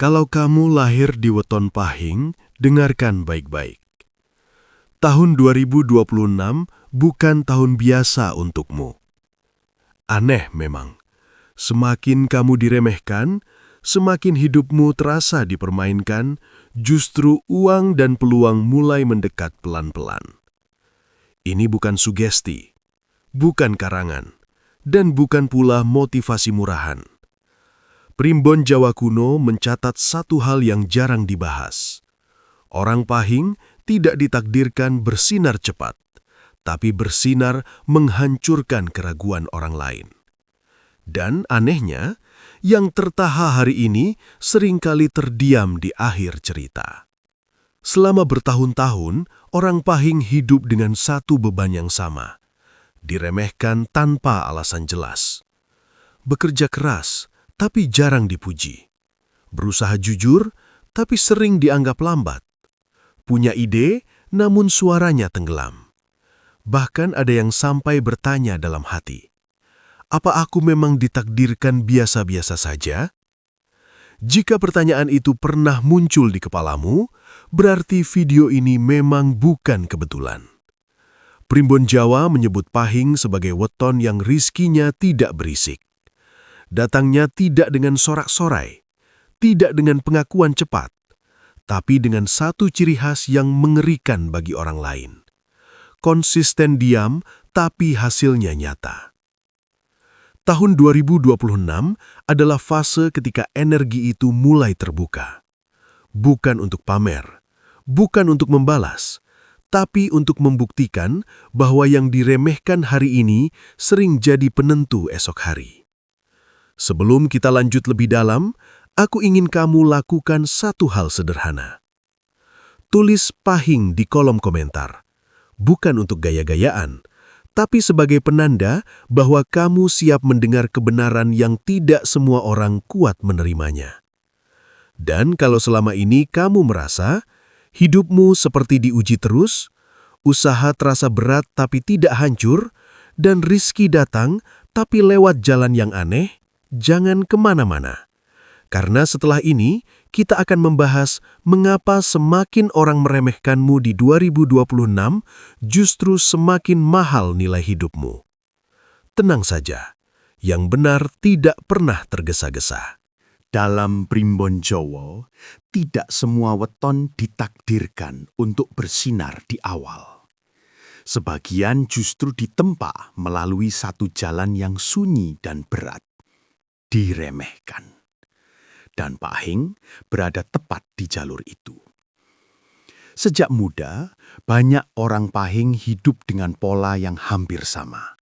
Kalau kamu lahir di weton pahing, dengarkan baik-baik. Tahun 2026 bukan tahun biasa untukmu. Aneh memang, semakin kamu diremehkan, semakin hidupmu terasa dipermainkan, justru uang dan peluang mulai mendekat pelan-pelan. Ini bukan sugesti, bukan karangan, dan bukan pula motivasi murahan. Primbon Jawa kuno mencatat satu hal yang jarang dibahas. Orang pahing tidak ditakdirkan bersinar cepat, tapi bersinar menghancurkan keraguan orang lain. Dan anehnya, yang tertaha hari ini seringkali terdiam di akhir cerita. Selama bertahun-tahun, orang pahing hidup dengan satu beban yang sama. Diremehkan tanpa alasan jelas. Bekerja keras, tapi jarang dipuji. Berusaha jujur, tapi sering dianggap lambat. Punya ide, namun suaranya tenggelam. Bahkan ada yang sampai bertanya dalam hati, apa aku memang ditakdirkan biasa-biasa saja? Jika pertanyaan itu pernah muncul di kepalamu, berarti video ini memang bukan kebetulan. Primbon Jawa menyebut pahing sebagai weton yang rizkinya tidak berisik. Datangnya tidak dengan sorak-sorai, tidak dengan pengakuan cepat, tapi dengan satu ciri khas yang mengerikan bagi orang lain. Konsisten diam, tapi hasilnya nyata. Tahun 2026 adalah fase ketika energi itu mulai terbuka. Bukan untuk pamer, bukan untuk membalas, tapi untuk membuktikan bahwa yang diremehkan hari ini sering jadi penentu esok hari. Sebelum kita lanjut lebih dalam, aku ingin kamu lakukan satu hal sederhana. Tulis pahing di kolom komentar. Bukan untuk gaya-gayaan, tapi sebagai penanda bahwa kamu siap mendengar kebenaran yang tidak semua orang kuat menerimanya. Dan kalau selama ini kamu merasa hidupmu seperti diuji terus, usaha terasa berat tapi tidak hancur, dan rizki datang tapi lewat jalan yang aneh, jangan kemana-mana. Karena setelah ini, kita akan membahas mengapa semakin orang meremehkanmu di 2026, justru semakin mahal nilai hidupmu. Tenang saja, yang benar tidak pernah tergesa-gesa. Dalam Primbon Jawa, tidak semua weton ditakdirkan untuk bersinar di awal. Sebagian justru ditempa melalui satu jalan yang sunyi dan berat. Diremehkan. Dan pahing berada tepat di jalur itu. Sejak muda, banyak orang pahing hidup dengan pola yang hampir sama.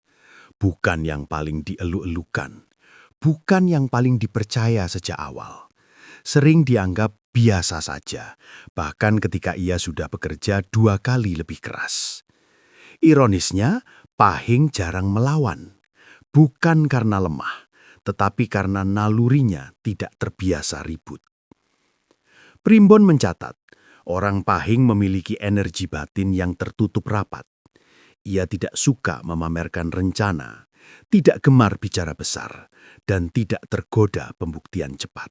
Bukan yang paling dielu-elukan, bukan yang paling dipercaya sejak awal. Sering dianggap biasa saja, bahkan ketika ia sudah bekerja 2 kali lebih keras. Ironisnya, pahing jarang melawan, bukan karena lemah, tetapi karena nalurinya tidak terbiasa ribut. Primbon mencatat, orang pahing memiliki energi batin yang tertutup rapat. Ia tidak suka memamerkan rencana, tidak gemar bicara besar, dan tidak tergoda pembuktian cepat.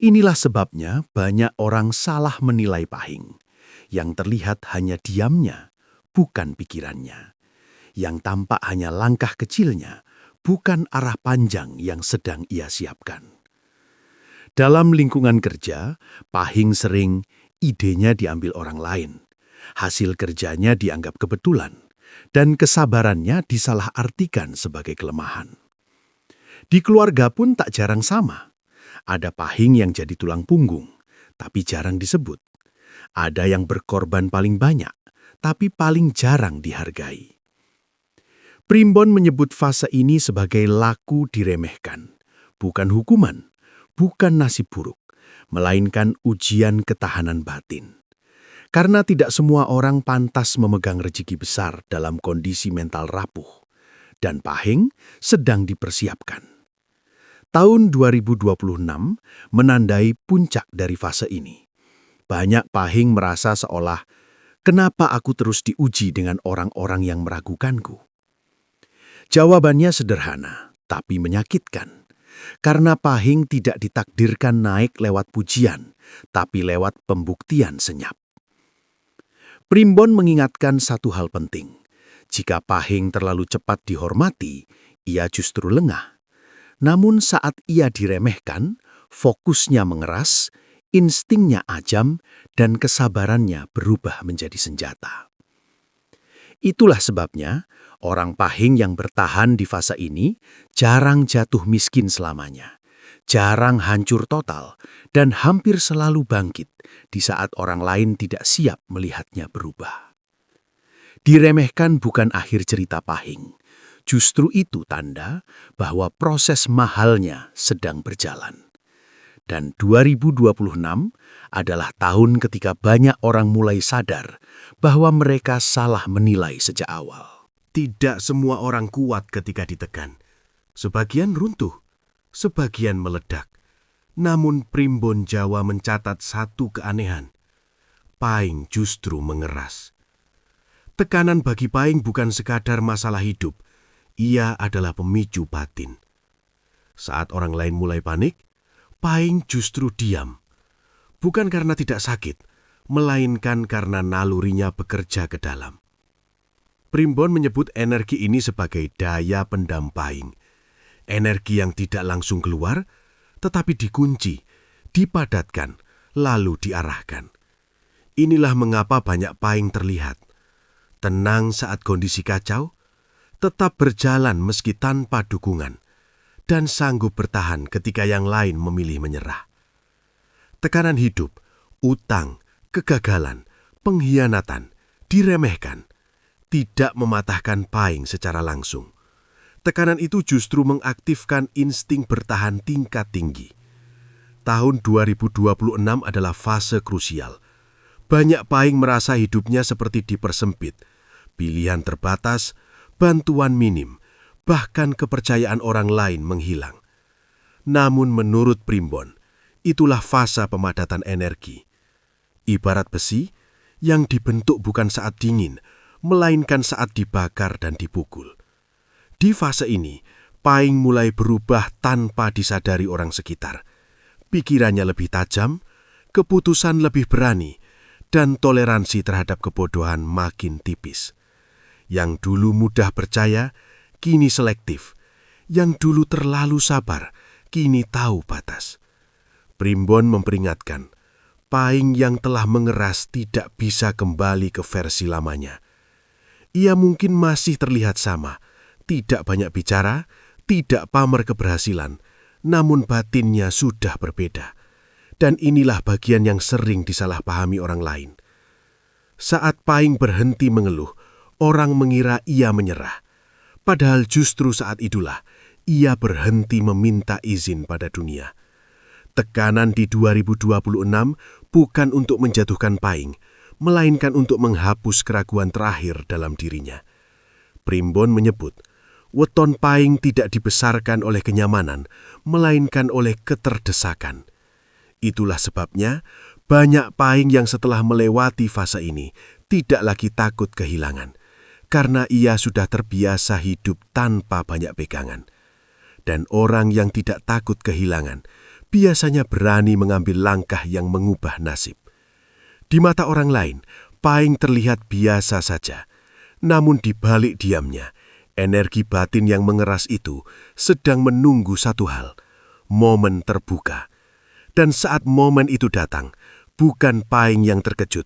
Inilah sebabnya banyak orang salah menilai pahing. Yang terlihat hanya diamnya, bukan pikirannya. Yang tampak hanya langkah kecilnya, bukan arah panjang yang sedang ia siapkan. Dalam lingkungan kerja, pahing sering idenya diambil orang lain, hasil kerjanya dianggap kebetulan, dan kesabarannya disalahartikan sebagai kelemahan. Di keluarga pun tak jarang sama. Ada pahing yang jadi tulang punggung, tapi jarang disebut. Ada yang berkorban paling banyak, tapi paling jarang dihargai. Primbon menyebut fase ini sebagai laku diremehkan, bukan hukuman, bukan nasib buruk, melainkan ujian ketahanan batin. Karena tidak semua orang pantas memegang rezeki besar dalam kondisi mental rapuh, dan pahing sedang dipersiapkan. Tahun 2026 menandai puncak dari fase ini. Banyak pahing merasa seolah, kenapa aku terus diuji dengan orang-orang yang meragukanku? Jawabannya sederhana, tapi menyakitkan. karena pahing tidak ditakdirkan naik lewat pujian, tapi lewat pembuktian senyap. Primbon mengingatkan satu hal penting. Jika pahing terlalu cepat dihormati, ia justru lengah. Namun saat ia diremehkan, fokusnya mengeras, instingnya ajam, dan kesabarannya berubah menjadi senjata. Itulah sebabnya orang pahing yang bertahan di fase ini jarang jatuh miskin selamanya, jarang hancur total, dan hampir selalu bangkit di saat orang lain tidak siap melihatnya berubah. Diremehkan bukan akhir cerita pahing, justru itu tanda bahwa proses mahalnya sedang berjalan. Dan 2026 adalah tahun ketika banyak orang mulai sadar bahwa mereka salah menilai sejak awal. Tidak semua orang kuat ketika ditekan. Sebagian runtuh, sebagian meledak. Namun Primbon Jawa mencatat satu keanehan. Pahing justru mengeras. Tekanan bagi Pahing bukan sekadar masalah hidup. Ia adalah pemicu batin. Saat orang lain mulai panik, Pahing justru diam. Bukan karena tidak sakit, melainkan karena nalurinya bekerja ke dalam. Primbon menyebut energi ini sebagai daya pendam pahing. Energi yang tidak langsung keluar, tetapi dikunci, dipadatkan, lalu diarahkan. Inilah mengapa banyak pahing terlihat. Tenang saat kondisi kacau, tetap berjalan meski tanpa dukungan, dan sanggup bertahan ketika yang lain memilih menyerah. Tekanan hidup, utang, kegagalan, pengkhianatan, diremehkan, tidak mematahkan pahing secara langsung. Tekanan itu justru mengaktifkan insting bertahan tingkat tinggi. Tahun 2026 adalah fase krusial. Banyak pahing merasa hidupnya seperti dipersempit. Pilihan terbatas, bantuan minim, bahkan kepercayaan orang lain menghilang. Namun menurut Primbon, itulah fase pemadatan energi. Ibarat besi yang dibentuk bukan saat dingin, melainkan saat dibakar dan dipukul. Di fase ini, pahing mulai berubah tanpa disadari orang sekitar. Pikirannya lebih tajam, keputusan lebih berani, dan toleransi terhadap kebodohan makin tipis. Yang dulu mudah percaya, kini selektif. Yang dulu terlalu sabar, kini tahu batas. Primbon memperingatkan, pahing yang telah mengeras tidak bisa kembali ke versi lamanya. Ia mungkin masih terlihat sama, tidak banyak bicara, tidak pamer keberhasilan, namun batinnya sudah berbeda. Dan inilah bagian yang sering disalahpahami orang lain. Saat pahing berhenti mengeluh, orang mengira ia menyerah. Padahal justru saat itulah ia berhenti meminta izin pada dunia. Tekanan di 2026 bukan untuk menjatuhkan pahing, melainkan untuk menghapus keraguan terakhir dalam dirinya. Primbon menyebut, weton pahing tidak dibesarkan oleh kenyamanan, melainkan oleh keterdesakan. Itulah sebabnya banyak pahing yang setelah melewati fase ini tidak lagi takut kehilangan, karena ia sudah terbiasa hidup tanpa banyak pegangan. Dan orang yang tidak takut kehilangan biasanya berani mengambil langkah yang mengubah nasib. Di mata orang lain, pahing terlihat biasa saja. Namun di balik diamnya, energi batin yang mengeras itu sedang menunggu satu hal, momen terbuka. Dan saat momen itu datang, bukan pahing yang terkejut,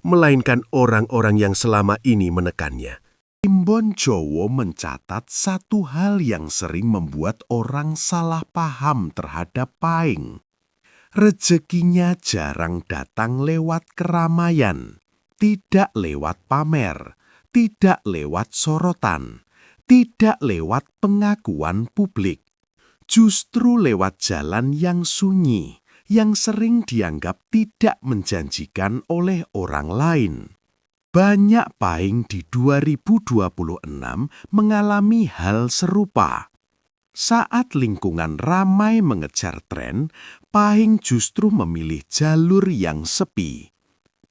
melainkan orang-orang yang selama ini menekannya. Primbon Jawa mencatat satu hal yang sering membuat orang salah paham terhadap pahing. Rezekinya jarang datang lewat keramaian, tidak lewat pamer, tidak lewat sorotan, tidak lewat pengakuan publik. Justru lewat jalan yang sunyi, yang sering dianggap tidak menjanjikan oleh orang lain. Banyak pahing di 2026 mengalami hal serupa. Saat lingkungan ramai mengejar tren, pahing justru memilih jalur yang sepi.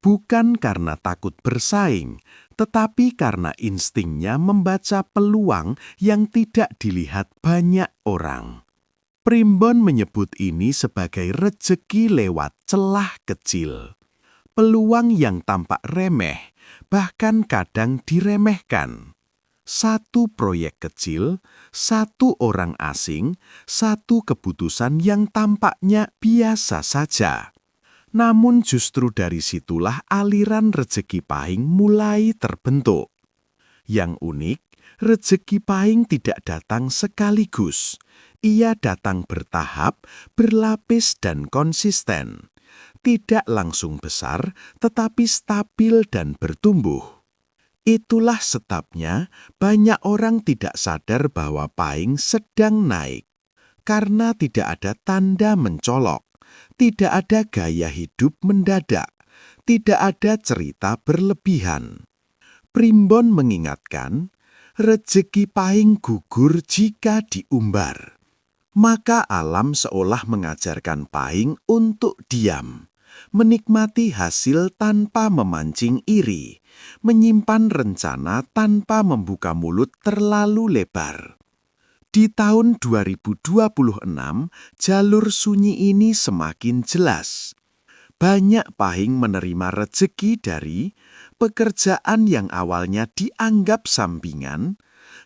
Bukan karena takut bersaing, tetapi karena instingnya membaca peluang yang tidak dilihat banyak orang. Primbon menyebut ini sebagai rejeki lewat celah kecil. Peluang yang tampak remeh, bahkan kadang diremehkan. Satu proyek kecil, satu orang asing, satu keputusan yang tampaknya biasa saja. Namun justru dari situlah aliran rejeki pahing mulai terbentuk. Yang unik, rejeki pahing tidak datang sekaligus. Ia datang bertahap, berlapis dan konsisten. Tidak langsung besar, tetapi stabil dan bertumbuh. Itulah sebabnya banyak orang tidak sadar bahwa pahing sedang naik. Karena tidak ada tanda mencolok, tidak ada gaya hidup mendadak, tidak ada cerita berlebihan. Primbon mengingatkan, rejeki pahing gugur jika diumbar. Maka alam seolah mengajarkan pahing untuk diam, menikmati hasil tanpa memancing iri, menyimpan rencana tanpa membuka mulut terlalu lebar. Di tahun 2026, jalur sunyi ini semakin jelas. Banyak pahing menerima rejeki dari pekerjaan yang awalnya dianggap sampingan,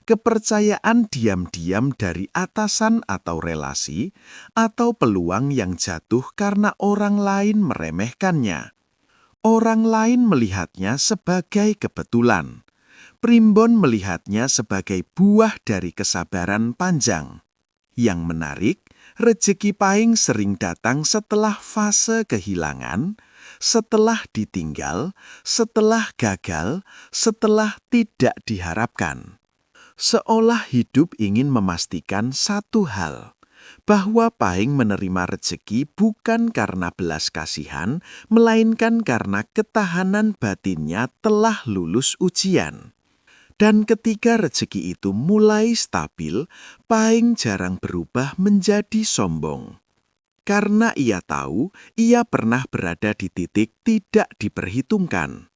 kepercayaan diam-diam dari atasan atau relasi, atau peluang yang jatuh karena orang lain meremehkannya. Orang lain melihatnya sebagai kebetulan. Primbon melihatnya sebagai buah dari kesabaran panjang. Yang menarik, rejeki pahing sering datang setelah fase kehilangan, setelah ditinggal, setelah gagal, setelah tidak diharapkan. Seolah hidup ingin memastikan satu hal, bahwa pahing menerima rejeki bukan karena belas kasihan, melainkan karena ketahanan batinnya telah lulus ujian. Dan ketika rejeki itu mulai stabil, pahing jarang berubah menjadi sombong. Karena ia tahu ia pernah berada di titik tidak diperhitungkan.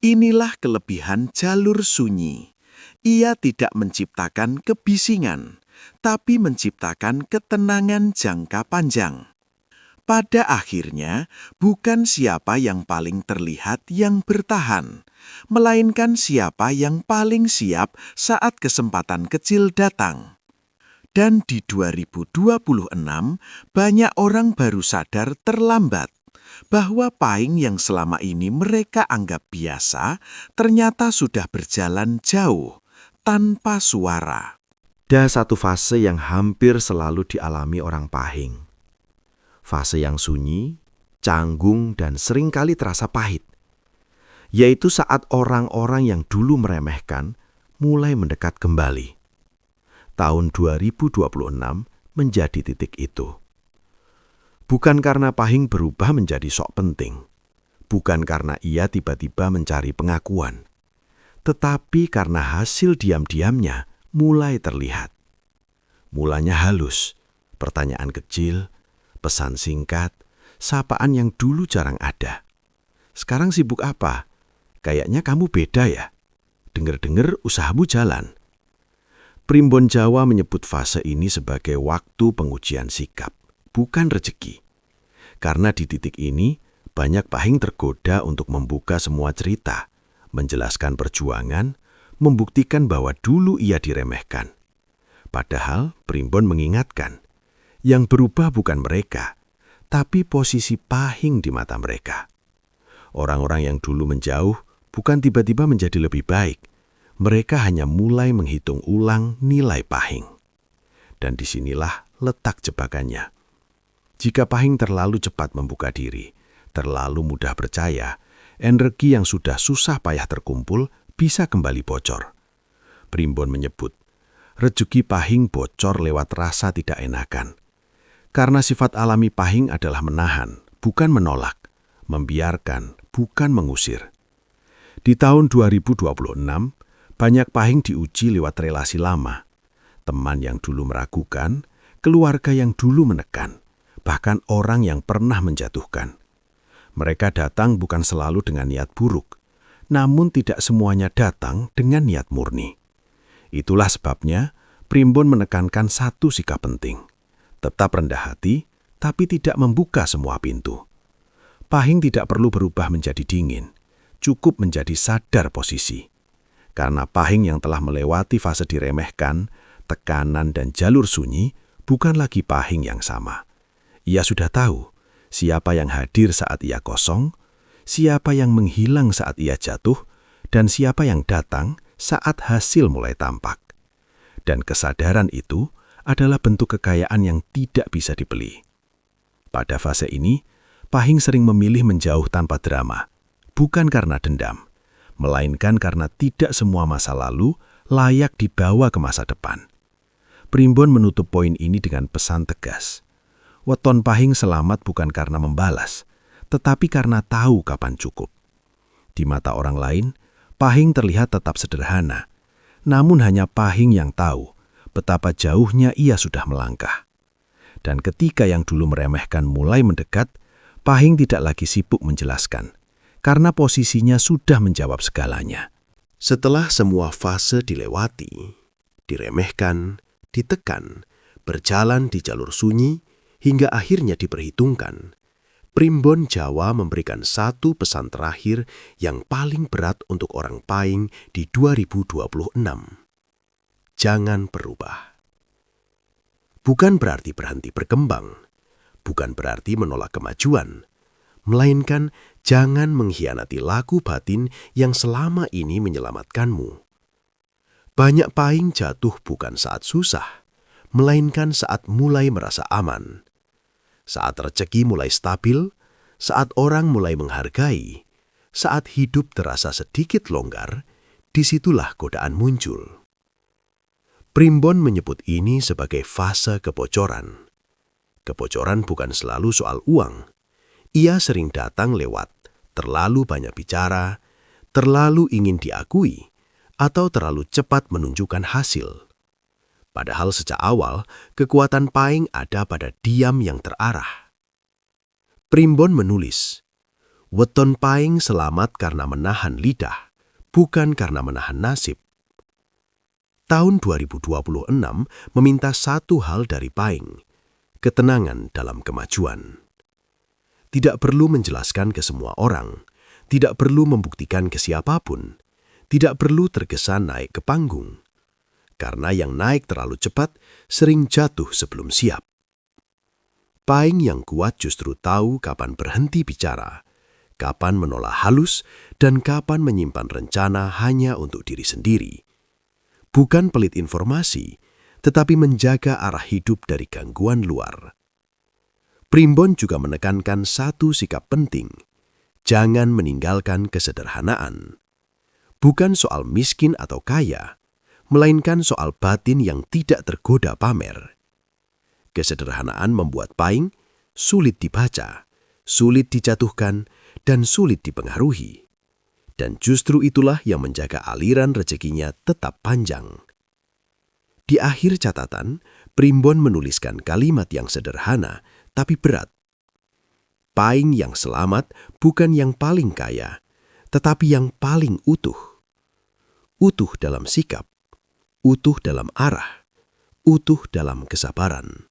Inilah kelebihan jalur sunyi. Ia tidak menciptakan kebisingan, tapi menciptakan ketenangan jangka panjang. Pada akhirnya, bukan siapa yang paling terlihat yang bertahan, melainkan siapa yang paling siap saat kesempatan kecil datang. Dan di 2026, banyak orang baru sadar terlambat bahwa pahing yang selama ini mereka anggap biasa ternyata sudah berjalan jauh tanpa suara. Ada satu fase yang hampir selalu dialami orang pahing. Fase yang sunyi, canggung, dan seringkali terasa pahit. Yaitu saat orang-orang yang dulu meremehkan mulai mendekat kembali. Tahun 2026 menjadi titik itu. Bukan karena pahing berubah menjadi sok penting. Bukan karena ia tiba-tiba mencari pengakuan. Tetapi karena hasil diam-diamnya mulai terlihat. Mulanya halus, pertanyaan kecil, pesan singkat, sapaan yang dulu jarang ada. Sekarang sibuk apa? Kayaknya kamu beda ya. Dengar-dengar usahamu jalan. Primbon Jawa menyebut fase ini sebagai waktu pengujian sikap, bukan rejeki. Karena di titik ini, banyak pahing tergoda untuk membuka semua cerita, menjelaskan perjuangan, membuktikan bahwa dulu ia diremehkan. Padahal Primbon mengingatkan, yang berubah bukan mereka, tapi posisi pahing di mata mereka. Orang-orang yang dulu menjauh bukan tiba-tiba menjadi lebih baik. Mereka hanya mulai menghitung ulang nilai pahing. Dan disinilah letak jebakannya. Jika pahing terlalu cepat membuka diri, terlalu mudah percaya, energi yang sudah susah payah terkumpul bisa kembali bocor. Primbon menyebut, rejeki pahing bocor lewat rasa tidak enakan. Karena sifat alami pahing adalah menahan, bukan menolak, membiarkan, bukan mengusir. Di tahun 2026, banyak pahing diuji lewat relasi lama. Teman yang dulu meragukan, keluarga yang dulu menekan, bahkan orang yang pernah menjatuhkan. Mereka datang bukan selalu dengan niat buruk, namun tidak semuanya datang dengan niat murni. Itulah sebabnya Primbon menekankan satu sikap penting. Tetap rendah hati, tapi tidak membuka semua pintu. Pahing tidak perlu berubah menjadi dingin, cukup menjadi sadar posisi. Karena Pahing yang telah melewati fase diremehkan, tekanan dan jalur sunyi bukan lagi Pahing yang sama. Ia sudah tahu siapa yang hadir saat ia kosong, siapa yang menghilang saat ia jatuh, dan siapa yang datang saat hasil mulai tampak. Dan kesadaran itu adalah bentuk kekayaan yang tidak bisa dibeli. Pada fase ini, Pahing sering memilih menjauh tanpa drama, bukan karena dendam, melainkan karena tidak semua masa lalu layak dibawa ke masa depan. Primbon menutup poin ini dengan pesan tegas. Weton Pahing selamat bukan karena membalas, tetapi karena tahu kapan cukup. Di mata orang lain, Pahing terlihat tetap sederhana, namun hanya Pahing yang tahu betapa jauhnya ia sudah melangkah. Dan ketika yang dulu meremehkan mulai mendekat, Pahing tidak lagi sibuk menjelaskan, karena posisinya sudah menjawab segalanya. Setelah semua fase dilewati, diremehkan, ditekan, berjalan di jalur sunyi, hingga akhirnya diperhitungkan, Primbon Jawa memberikan satu pesan terakhir yang paling berat untuk orang Pahing di 2026. Jangan berubah. Bukan berarti berhenti berkembang, bukan berarti menolak kemajuan, melainkan jangan mengkhianati laku batin yang selama ini menyelamatkanmu. Banyak Pahing jatuh bukan saat susah, melainkan saat mulai merasa aman. Saat rezeki mulai stabil, saat orang mulai menghargai, saat hidup terasa sedikit longgar, disitulah godaan muncul. Primbon menyebut ini sebagai fase kebocoran. Kebocoran bukan selalu soal uang. Ia sering datang lewat terlalu banyak bicara, terlalu ingin diakui, atau terlalu cepat menunjukkan hasil. Padahal sejak awal, kekuatan Pahing ada pada diam yang terarah. Primbon menulis, weton Pahing selamat karena menahan lidah, bukan karena menahan nasib. Tahun 2026 meminta satu hal dari Pahing, ketenangan dalam kemajuan. Tidak perlu menjelaskan ke semua orang, tidak perlu membuktikan ke siapapun, tidak perlu tergesa naik ke panggung. Karena yang naik terlalu cepat sering jatuh sebelum siap. Pahing yang kuat justru tahu kapan berhenti bicara, kapan menolak halus, dan kapan menyimpan rencana hanya untuk diri sendiri. Bukan pelit informasi, tetapi menjaga arah hidup dari gangguan luar. Primbon juga menekankan satu sikap penting, jangan meninggalkan kesederhanaan. Bukan soal miskin atau kaya, melainkan soal batin yang tidak tergoda pamer. Kesederhanaan membuat Pahing sulit dibaca, sulit dijatuhkan, dan sulit dipengaruhi. Dan justru itulah yang menjaga aliran rezekinya tetap panjang. Di akhir catatan, Primbon menuliskan kalimat yang sederhana tapi berat. Pahing yang selamat bukan yang paling kaya, tetapi yang paling utuh. Utuh dalam sikap, utuh dalam arah, utuh dalam kesabaran.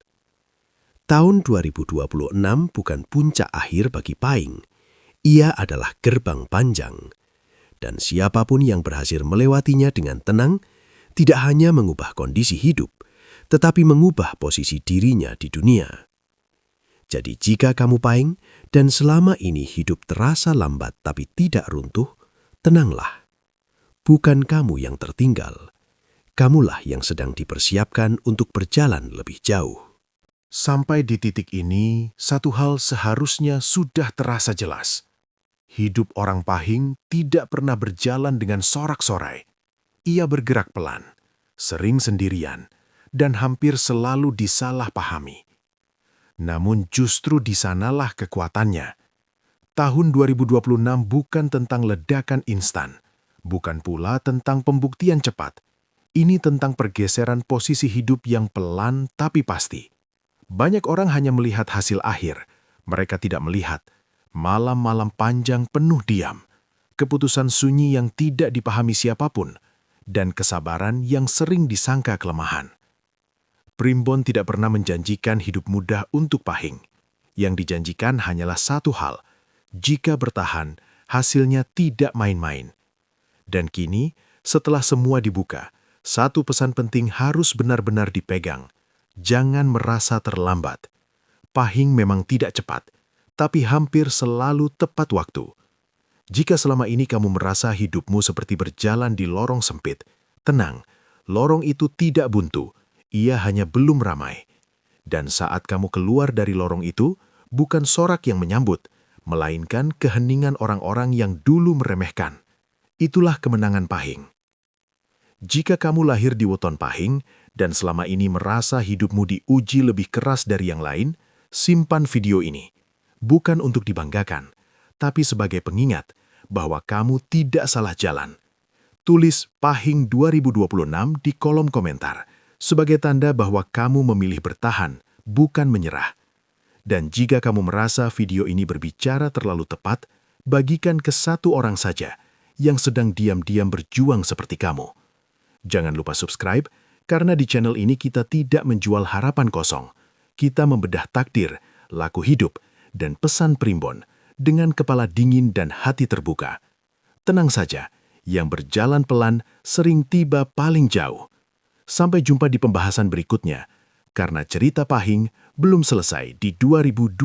Tahun 2026 bukan puncak akhir bagi Pahing. Ia adalah gerbang panjang. Dan siapapun yang berhasil melewatinya dengan tenang, tidak hanya mengubah kondisi hidup, tetapi mengubah posisi dirinya di dunia. Jadi jika kamu Pahing dan selama ini hidup terasa lambat tapi tidak runtuh, tenanglah. Bukan kamu yang tertinggal. Kamulah yang sedang dipersiapkan untuk berjalan lebih jauh. Sampai di titik ini, satu hal seharusnya sudah terasa jelas. Hidup orang Pahing tidak pernah berjalan dengan sorak-sorai. Ia bergerak pelan, sering sendirian, dan hampir selalu disalahpahami. Namun justru di sanalah kekuatannya. Tahun 2026 bukan tentang ledakan instan, bukan pula tentang pembuktian cepat. Ini tentang pergeseran posisi hidup yang pelan tapi pasti. Banyak orang hanya melihat hasil akhir. Mereka tidak melihat malam-malam panjang penuh diam, keputusan sunyi yang tidak dipahami siapapun, dan kesabaran yang sering disangka kelemahan. Primbon tidak pernah menjanjikan hidup mudah untuk Pahing. Yang dijanjikan hanyalah satu hal, jika bertahan, hasilnya tidak main-main. Dan kini, setelah semua dibuka, satu pesan penting harus benar-benar dipegang. Jangan merasa terlambat. Pahing memang tidak cepat, tapi hampir selalu tepat waktu. Jika selama ini kamu merasa hidupmu seperti berjalan di lorong sempit, tenang, lorong itu tidak buntu, ia hanya belum ramai. Dan saat kamu keluar dari lorong itu, bukan sorak yang menyambut, melainkan keheningan orang-orang yang dulu meremehkan. Itulah kemenangan Pahing. Jika kamu lahir di weton Pahing dan selama ini merasa hidupmu diuji lebih keras dari yang lain, simpan video ini. Bukan untuk dibanggakan, tapi sebagai pengingat bahwa kamu tidak salah jalan. Tulis Pahing 2026 di kolom komentar sebagai tanda bahwa kamu memilih bertahan, bukan menyerah. Dan jika kamu merasa video ini berbicara terlalu tepat, bagikan ke satu orang saja yang sedang diam-diam berjuang seperti kamu. Jangan lupa subscribe, karena di channel ini kita tidak menjual harapan kosong. Kita membedah takdir, laku hidup, dan pesan Primbon dengan kepala dingin dan hati terbuka. Tenang saja, yang berjalan pelan sering tiba paling jauh. Sampai jumpa di pembahasan berikutnya, karena cerita Pahing belum selesai di 2026.